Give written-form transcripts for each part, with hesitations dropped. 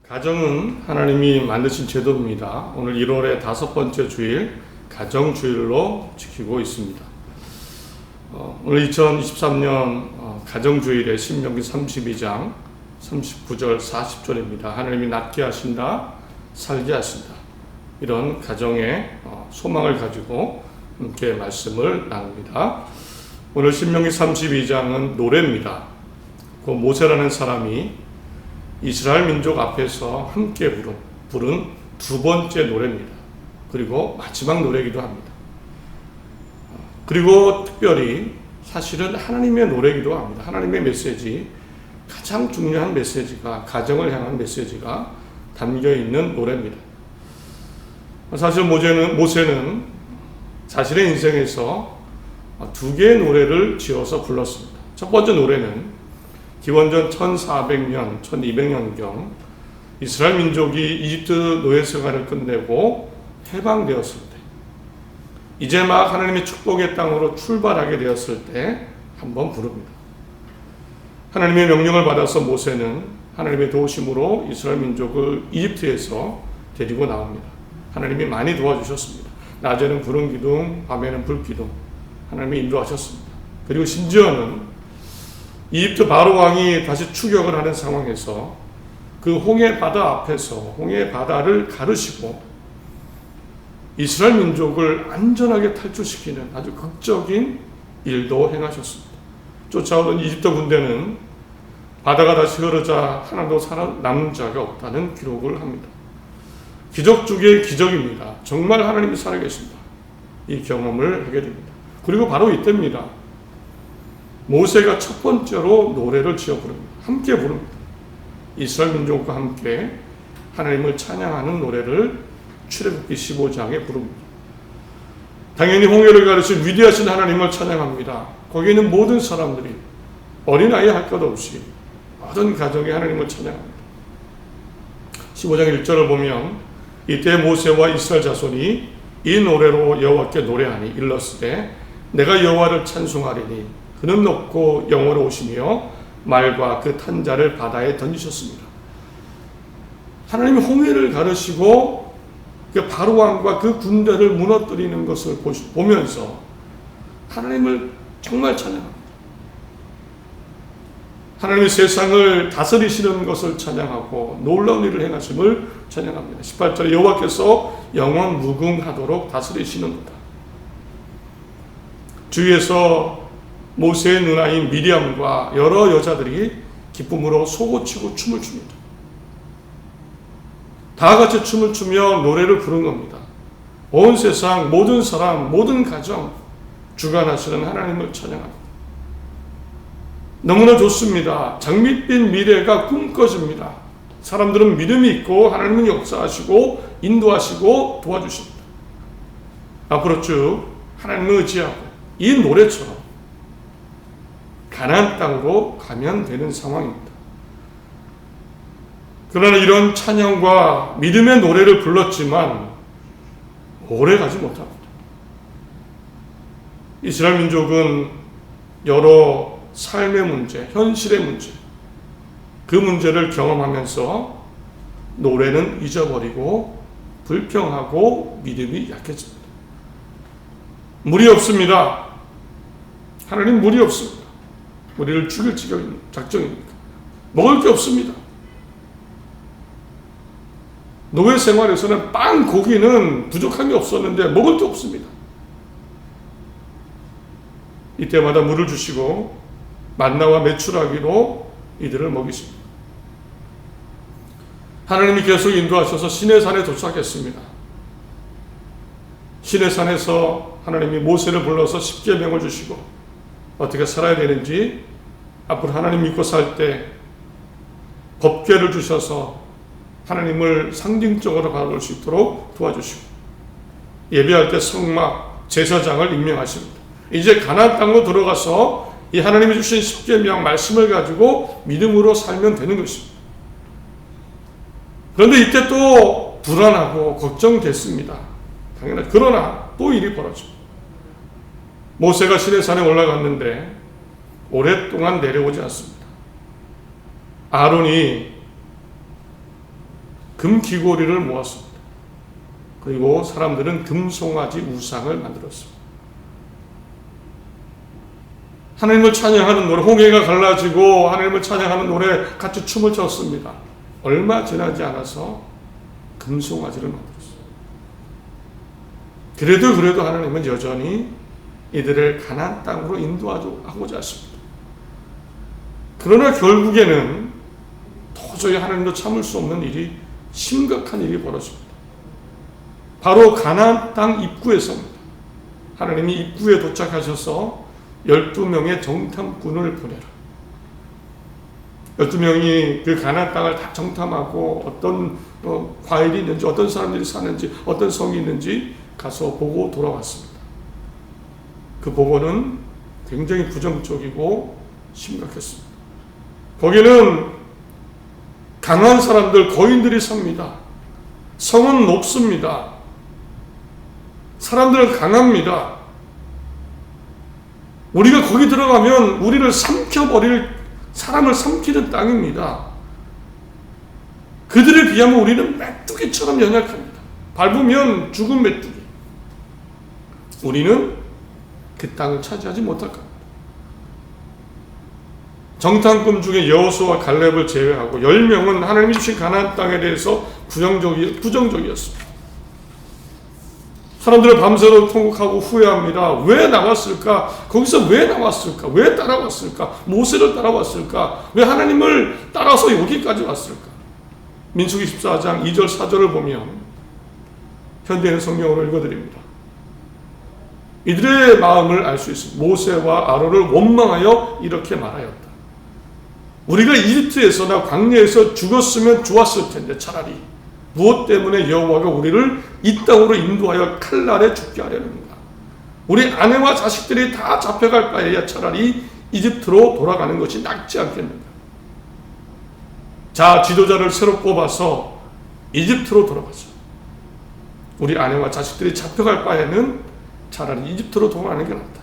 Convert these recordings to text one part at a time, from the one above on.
가정은 하나님이 만드신 제도입니다. 오늘 1월의 5번째 주일 가정주일로 지키고 있습니다. 오늘 2023년 가정주일의 신명기 32장 39절 40절입니다. 하나님이 낫게 하신다, 살게 하신다. 이런 가정의 소망을 가지고 함께 말씀을 나눕니다. 오늘 신명기 32장은 노래입니다. 그 모세라는 사람이 이스라엘 민족 앞에서 함께 부른 두 번째 노래입니다. 그리고 마지막 노래이기도 합니다. 그리고 특별히 사실은 하나님의 노래이기도 합니다. 하나님의 메시지, 가장 중요한 메시지가, 가정을 향한 메시지가 담겨있는 노래입니다. 사실 모세는 자신의 인생에서 두 개의 노래를 지어서 불렀습니다. 첫 번째 노래는 기원전 1400년, 1200년경 이스라엘 민족이 이집트 노예 생활을 끝내고 해방되었을 때, 이제 막 하나님의 축복의 땅으로 출발하게 되었을 때 한번 부릅니다. 하나님의 명령을 받아서 모세는 하나님의 도우심으로 이스라엘 민족을 이집트에서 데리고 나옵니다. 하나님이 많이 도와주셨습니다. 낮에는 구름 기둥, 밤에는 불 기둥, 하나님이 인도하셨습니다. 그리고 심지어는 이집트 바로 왕이 다시 추격을 하는 상황에서 그 홍해 바다 앞에서 홍해 바다를 가르시고 이스라엘 민족을 안전하게 탈출시키는 아주 극적인 일도 행하셨습니다. 쫓아오던 이집트 군대는 바다가 다시 흐르자 하나도 살아남은 자가 없다는 기록을 합니다. 기적 중의 기적입니다. 정말 하나님이 살아계신다. 이 경험을 하게 됩니다. 그리고 바로 이때입니다. 모세가 첫 번째로 노래를 지어 부릅니다. 함께 부릅니다. 이스라엘 민족과 함께 하나님을 찬양하는 노래를 출애굽기 15장에 부릅니다. 당연히 홍해를 가르친 위대하신 하나님을 찬양합니다. 거기에 있는 모든 사람들이 어린아이 할 것 없이 모든 가정에 하나님을 찬양합니다. 15장 1절을 보면 이때 모세와 이스라엘 자손이 이 노래로 여호와께 노래하니 일렀으되 내가 여호와를 찬송하리니 그는 높고 영원하시며 말과 그 탄 자를 바다에 던지셨습니다. 하나님이 홍해를 가르시고 그 바로 왕과 그 군대를 무너뜨리는 것을 보면서 하나님을 정말 찬양합니다. 하나님이 세상을 다스리시는 것을 찬양하고 놀라운 일을 행하심을 찬양합니다. 18절에 여호와께서 영원 무궁하도록 다스리시는도다. 주위에서 모세의 누나인 미리암과 여러 여자들이 기쁨으로 소고치고 춤을 춥니다. 다 같이 춤을 추며 노래를 부른 겁니다. 온 세상 모든 사람, 모든 가정 주관하시는 하나님을 찬양합니다. 너무나 좋습니다. 장밋빛 미래가 꿈꿔집니다. 사람들은 믿음이 있고 하나님은 역사하시고 인도하시고 도와주십니다. 앞으로 쭉 하나님을 의지하고 이 노래처럼 가나안 땅으로 가면 되는 상황입니다. 그러나 이런 찬양과 믿음의 노래를 불렀지만 오래 가지 못합니다. 이스라엘 민족은 여러 삶의 문제, 현실의 문제, 그 문제를 경험하면서 노래는 잊어버리고 불평하고 믿음이 약해집니다. 물이 없습니다. 하나님 물이 없습니다. 우리를 죽일 작정입니까? 먹을 게 없습니다. 노예 생활에서는 빵, 고기는 부족한 게 없었는데 먹을 게 없습니다. 이때마다 물을 주시고 만나와 메추라기로 이들을 먹이십니다. 하나님이 계속 인도하셔서 시내산에 도착했습니다. 시내산에서 하나님이 모세를 불러서 십계명을 주시고 어떻게 살아야 되는지, 앞으로 하나님 믿고 살 때 법궤를 주셔서 하나님을 상징적으로 바라볼 수 있도록 도와주시고, 예배할 때 성막, 제사장을 임명하십니다. 이제 가나안 땅으로 들어가서 이 하나님이 주신 십계명 말씀을 가지고 믿음으로 살면 되는 것입니다. 그런데 이때 또 불안하고 걱정됐습니다. 당연하죠. 그러나 또 일이 벌어집니다. 모세가 시내산에 올라갔는데 오랫동안 내려오지 않습니다. 아론이 금 귀고리를 모았습니다. 그리고 사람들은 금송아지 우상을 만들었습니다. 하나님을 찬양하는 노래, 홍해가 갈라지고 하나님을 찬양하는 노래 같이 춤을 췄습니다. 얼마 지나지 않아서 금송아지를 만들었어요. 그래도 하나님은 여전히 이들을 가나안 땅으로 인도하고자 하십니다. 그러나 결국에는 도저히 하나님도 참을 수 없는 일이, 심각한 일이 벌어집니다. 바로 가나안 땅 입구에서입니다. 하나님이 입구에 도착하셔서 12명의 정탐꾼을 보내라. 12명이 그 가나안 땅을 다 정탐하고 어떤 과일이 있는지, 어떤 사람들이 사는지, 어떤 성이 있는지 가서 보고 돌아왔습니다. 그 보고는 굉장히 부정적이고 심각했습니다. 거기는 강한 사람들, 거인들이 삽니다. 성은 높습니다. 사람들은 강합니다. 우리가 거기 들어가면 우리를 삼켜버릴, 사람을 삼키는 땅입니다. 그들에 비하면 우리는 메뚜기처럼 연약합니다. 밟으면 죽은 메뚜기. 우리는 그 땅을 차지하지 못할 겁니다. 정탐꾼 중에 여호수아와 갈렙을 제외하고 10명은 하나님이 주신 가나안 땅에 대해서 부정적이었습니다. 사람들은 밤새도록 통곡하고 후회합니다. 왜 나왔을까? 거기서 왜 나왔을까? 왜 따라왔을까? 모세를 따라왔을까? 왜 하나님을 따라서 여기까지 왔을까? 민수기 14장 2절 4절을 보면 현대인 성경으로 읽어드립니다. 이들의 마음을 알 수 있습니다. 모세와 아론을 원망하여 이렇게 말하였다. 우리가 이집트에서나 광야에서 죽었으면 좋았을 텐데 차라리 무엇 때문에 여호와가 우리를 이 땅으로 인도하여 칼날에 죽게 하려는가? 우리 아내와 자식들이 다 잡혀갈 바에야 차라리 이집트로 돌아가는 것이 낫지 않겠는가? 자, 지도자를 새로 뽑아서 이집트로 돌아가자. 우리 아내와 자식들이 잡혀갈 바에는 차라리 이집트로 돌아가는 게 낫다.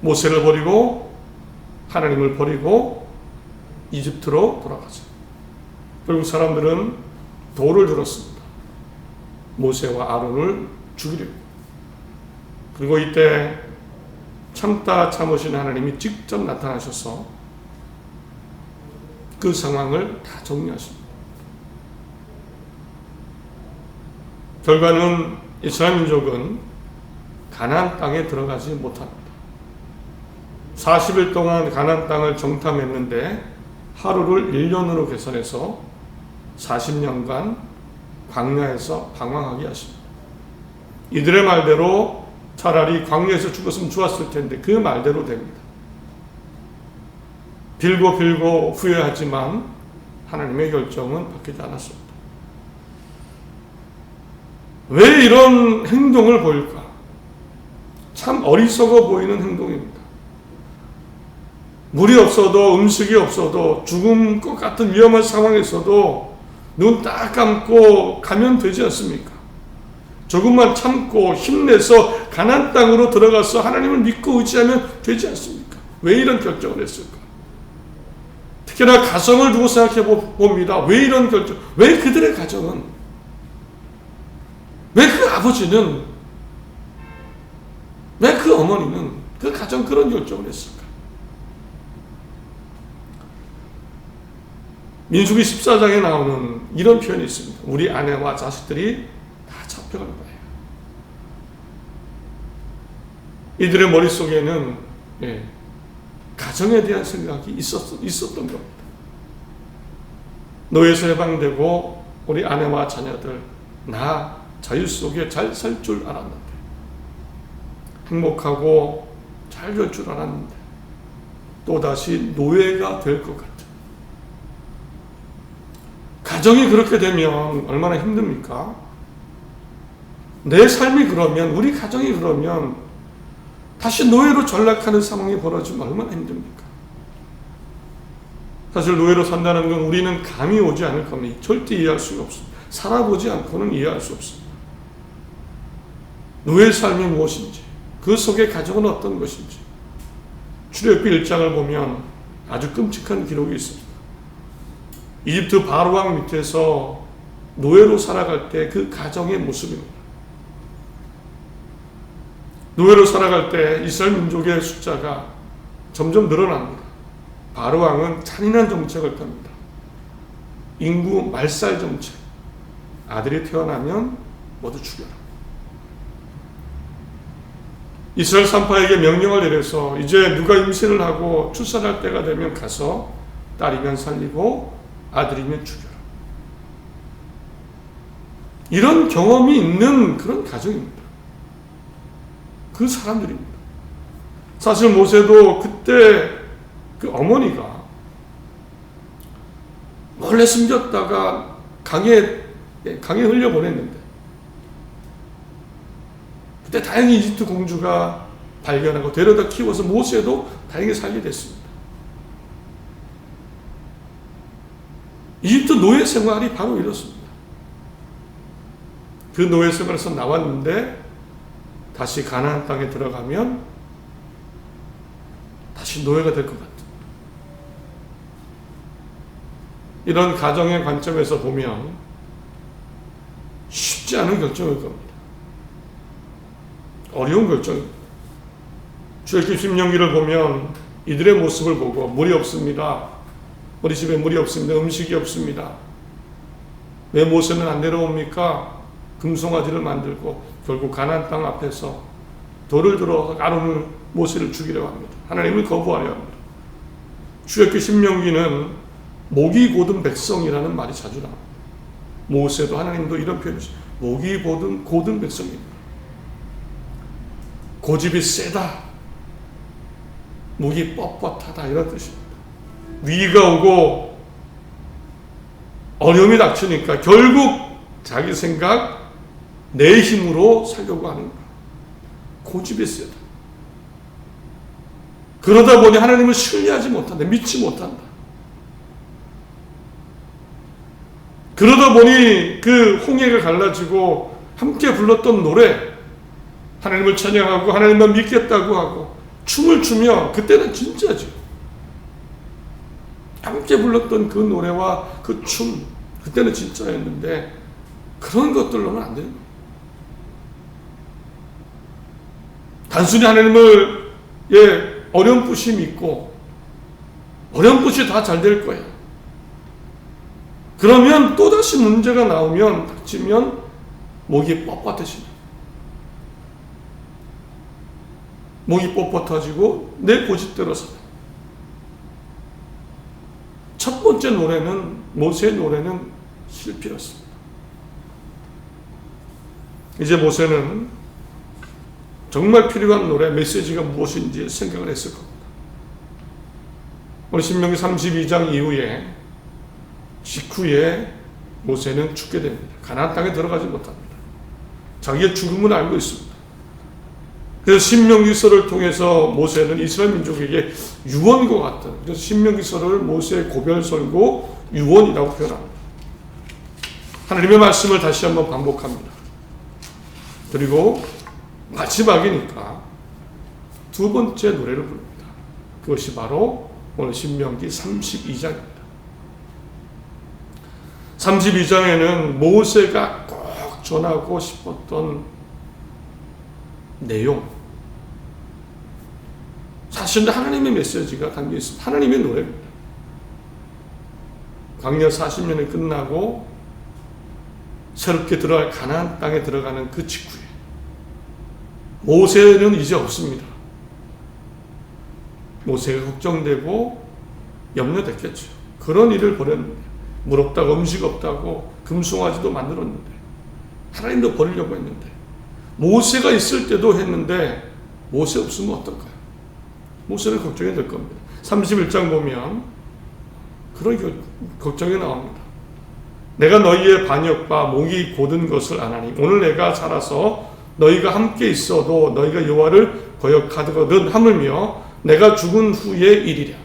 모세를 버리고 하나님을 버리고 이집트로 돌아가자. 결국 사람들은 돌을 들었습니다. 모세와 아론을 죽이려고. 그리고 이때 참다 참으신 하나님이 직접 나타나셔서 그 상황을 다 정리하십니다. 결과는 이스라엘 민족은 가나안 땅에 들어가지 못합니다. 40일 동안 가나안 땅을 정탐했는데 하루를 1년으로 계산해서 40년간 광야에서 방황하게 하십니다. 이들의 말대로 차라리 광야에서 죽었으면 좋았을 텐데 그 말대로 됩니다. 빌고 후회하지만 하나님의 결정은 바뀌지 않았습니다. 왜 이런 행동을 보일까? 참 어리석어 보이는 행동입니다. 물이 없어도, 음식이 없어도, 죽음 것 같은 위험한 상황에서도 눈 딱 감고 가면 되지 않습니까? 조금만 참고 힘내서 가나안 땅으로 들어가서 하나님을 믿고 의지하면 되지 않습니까? 왜 이런 결정을 했을까? 특히나 가정을 두고 생각해 봅니다. 왜 이런 결정? 왜 그들의 가정은? 왜 그 아버지는? 왜 그 어머니는 그 가정 그런 결정을 했을까? 민수기 14장에 나오는 이런 표현이 있습니다. 우리 아내와 자식들이 다 잡혀갈 거예요. 이들의 머릿속에는 가정에 대한 생각이 있었던 겁니다. 노예에서 해방되고 우리 아내와 자녀들 나 자유 속에 잘 살 줄 알았는데, 행복하고 잘 될 줄 알았는데 또다시 노예가 될 것 같은, 가정이 그렇게 되면 얼마나 힘듭니까? 내 삶이 그러면, 우리 가정이 그러면 다시 노예로 전락하는 상황이 벌어지면 얼마나 힘듭니까? 사실 노예로 산다는 건 우리는 감이 오지 않을 겁니다. 절대 이해할 수가 없습니다. 살아보지 않고는 이해할 수 없습니다. 노예의 삶이 무엇인지, 그 속에 가정은 어떤 것인지 출애굽기 1장을 보면 아주 끔찍한 기록이 있습니다. 이집트 바로왕 밑에서 노예로 살아갈 때 그 가정의 모습입니다. 노예로 살아갈 때 이스라엘 민족의 숫자가 점점 늘어납니다. 바로 왕은 잔인한 정책을 펴니다. 인구 말살 정책. 아들이 태어나면 모두 죽여라. 이스라엘 산파에게 명령을 내려서 이제 누가 임신을 하고 출산할 때가 되면 가서 딸이면 살리고 아들이면 죽여라. 이런 경험이 있는 그런 가정입니다. 그 사람들입니다. 사실 모세도 그때 그 어머니가 몰래 숨겼다가 강에 흘려보냈는데 그때 다행히 이집트 공주가 발견하고 데려다 키워서 모세도 다행히 살게 됐습니다. 이집트 노예 생활이 바로 이렇습니다. 그 노예 생활에서 나왔는데 다시 가나안 땅에 들어가면 다시 노예가 될 것 같아요. 이런 가정의 관점에서 보면 쉽지 않은 결정일 겁니다. 어려운 결정입니다. 출애굽기 10년기를 보면 이들의 모습을 보고 물이 없습니다. 우리 집에 물이 없습니다. 음식이 없습니다. 왜 모세는 안 내려옵니까? 금송아지를 만들고 결국 가나안 땅 앞에서 돌을 들어 아론을 모세를 죽이려고 합니다. 하나님을 거부하려 합니다. 출애굽기 10년기는 목이 곧은 백성이라는 말이 자주 나옵니다. 모세도 하나님도 이런 표현이죠. 목이 곧은 백성입니다. 고집이 세다, 목이 뻣뻣하다 이런 뜻입니다. 위기가 오고 어려움이 닥치니까 결국 자기 생각, 내 힘으로 살려고 하는 거야. 고집이 세다. 그러다 보니 하나님을 신뢰하지 못한다. 믿지 못한다. 그러다 보니 그 홍해가 갈라지고 함께 불렀던 노래, 하나님을 찬양하고 하나님만 믿겠다고 하고 춤을 추며, 그때는 진짜죠. 함께 불렀던 그 노래와 그 춤, 그때는 진짜였는데 그런 것들로는 안 되는 거예요. 단순히 하나님을 어렴풋이 믿고 어렴풋이 다 잘 될 거예요. 그러면 또다시 문제가 나오면, 닥치면 목이 뻣뻣해집니다. 목이 뻣뻣해지고 내 고집대로 살아요. 첫 번째 노래는, 모세의 노래는 실패였습니다. 이제 모세는 정말 필요한 노래, 메시지가 무엇인지 생각을 했을 겁니다. 우리 신명기 32장 이후에 직후에 모세는 죽게 됩니다. 가나안 땅에 들어가지 못합니다. 자기의 죽음을 알고 있습니다. 그래서 신명기서를 통해서 모세는 이스라엘 민족에게 유언과 같은, 그래서 신명기서를 모세의 고별설고 유언이라고 표현합니다. 하나님의 말씀을 다시 한번 반복합니다. 그리고 마지막이니까 두 번째 노래를 부릅니다. 그것이 바로 오늘 신명기 32장입니다. 32장에는 모세가 꼭 전하고 싶었던 내용, 사실 하나님의 메시지가 담겨 있습니다. 하나님의 노래입니다. 광야 40년이 끝나고 새롭게 들어갈 가나안 땅에 들어가는 그 직후에 모세는 이제 없습니다. 모세가 걱정되고 염려됐겠죠. 그런 일을 벌였는데, 물 없다고, 음식 없다고 금송아지도 만들었는데, 하나님도 버리려고 했는데, 모세가 있을 때도 했는데 모세 없으면 어떨까요? 모세는 걱정이 될 겁니다. 31장 보면 그런 걱정이 나옵니다. 내가 너희의 반역과 목이 곧은 것을 아나니 오늘 내가 살아서 너희가 함께 있어도 너희가 여호와를 거역하거든 하물며 내가 죽은 후의 일이랴.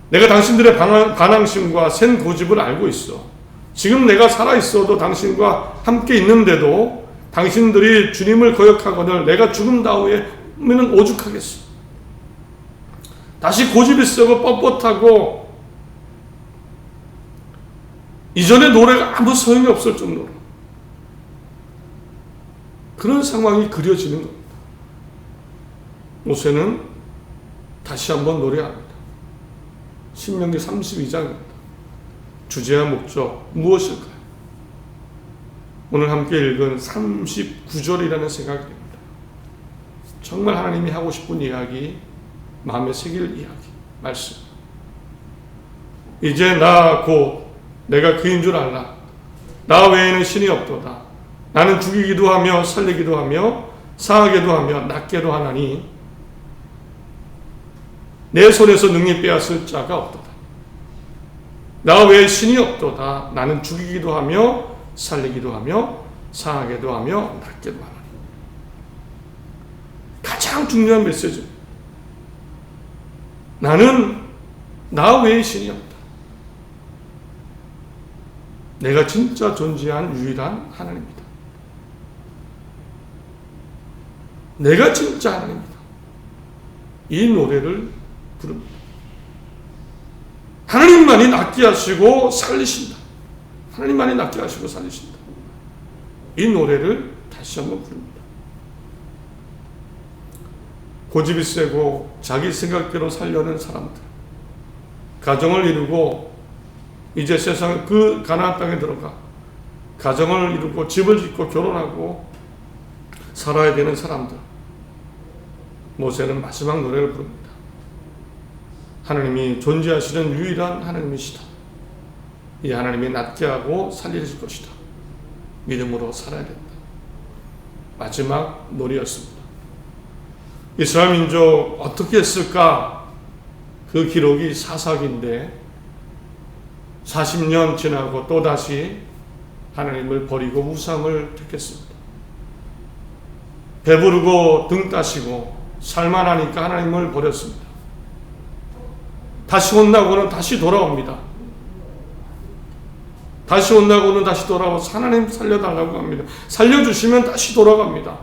내가 당신들의 반항심과 센 고집을 알고 있어. 지금 내가 살아있어도 당신과 함께 있는데도 당신들이 주님을 거역하거늘 내가 죽음 다음에는 오죽하겠어. 다시 고집이 세고 뻣뻣하고 이전의 노래가 아무 소용이 없을 정도로 그런 상황이 그려지는 겁니다. 모세는 다시 한번 노래합니다. 신명기 32장입니다. 주제와 목적 무엇일까요? 오늘 함께 읽은 39절이라는 생각이 듭니다. 정말 하나님이 하고 싶은 이야기, 마음에 새길 이야기, 말씀. 이제 나 곧 내가 그인 줄 알라. 나 외에는 신이 없도다. 나는 죽이기도 하며 살리기도 하며 상하게도 하며 낫게도 하나니 내 손에서 능히 빼앗을 자가 없도다. 나 외에 신이 없도다. 나는 죽이기도 하며 살리기도 하며 상하게도 하며 낫게도 하나니. 가장 중요한 메시지. 나는 나 외에 신이 없다. 내가 진짜 존재한 유일한 하나님이다. 내가 진짜 하나님이다. 이 노래를 부릅니다. 하나님만이 낫게 하시고 살리신다. 하나님만이 낫게 하시고 살리신다. 이 노래를 다시 한번 부릅니다. 고집이 세고 자기 생각대로 살려는 사람들, 가정을 이루고 이제 세상 그 가나안 땅에 들어가 가정을 이루고 집을 짓고 결혼하고 살아야 되는 사람들, 모세는 마지막 노래를 부릅니다. 하나님이 존재하시는 유일한 하나님이시다. 이 하나님이 낫게 하고 살리실 것이다. 믿음으로 살아야 된다. 마지막 노래였습니다. 이스라엘 민족 어떻게 했을까? 그 기록이 사사기인데 40년 지나고 또다시 하나님을 버리고 우상을 택했습니다. 배부르고 등 따시고 살만하니까 하나님을 버렸습니다. 다시 온다고는 다시 돌아옵니다. 다시 온다고는 다시 돌아와서 하나님 살려달라고 합니다. 살려주시면 다시 돌아갑니다.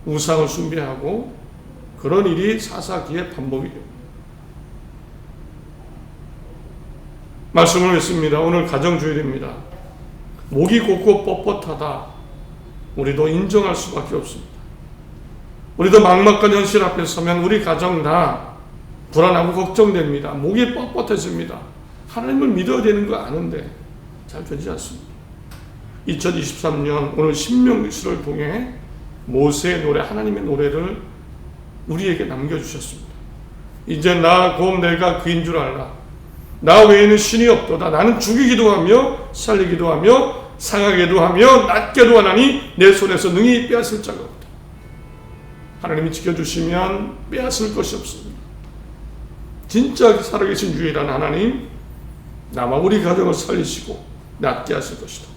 우상을 숭배하고 그런 일이 사사기에 반복이 됩니다. 말씀을 했습니다. 오늘 가정주일입니다. 목이 곧고 뻣뻣하다. 우리도 인정할 수밖에 없습니다. 우리도 막막한 현실 앞에 서면 우리 가정 다 불안하고 걱정됩니다. 목이 뻣뻣해집니다. 하나님을 믿어야 되는 거 아는데 잘 되지 않습니다. 2023년 오늘 신명기를 통해 모세의 노래, 하나님의 노래를 우리에게 남겨주셨습니다. 이제 나 곧 내가 그인 줄 알라. 나 외에는 신이 없도다. 나는 죽이기도 하며 살리기도 하며 상하게도 하며 낫게도 하나니 내 손에서 능히 빼앗을 자가 없다. 하나님이 지켜주시면 빼앗을 것이 없습니다. 진짜 살아계신 유일한 하나님, 나와 우리 가정을 살리시고 낫게 하실 것이다.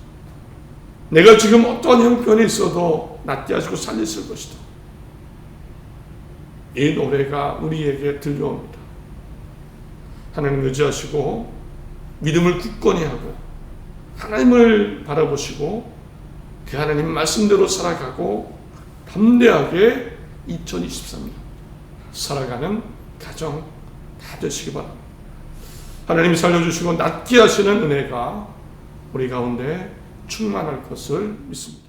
내가 지금 어떠한 형편에 있어도 낫게 하시고 살리실 것이다. 이 노래가 우리에게 들려옵니다. 하나님 의지하시고 믿음을 굳건히 하고 하나님을 바라보시고 그 하나님 말씀대로 살아가고 담대하게 2023년 살아가는 가정 다 되시기 바랍니다. 하나님이 살려주시고 낫게 하시는 은혜가 우리 가운데 충만할 것을 믿습니다.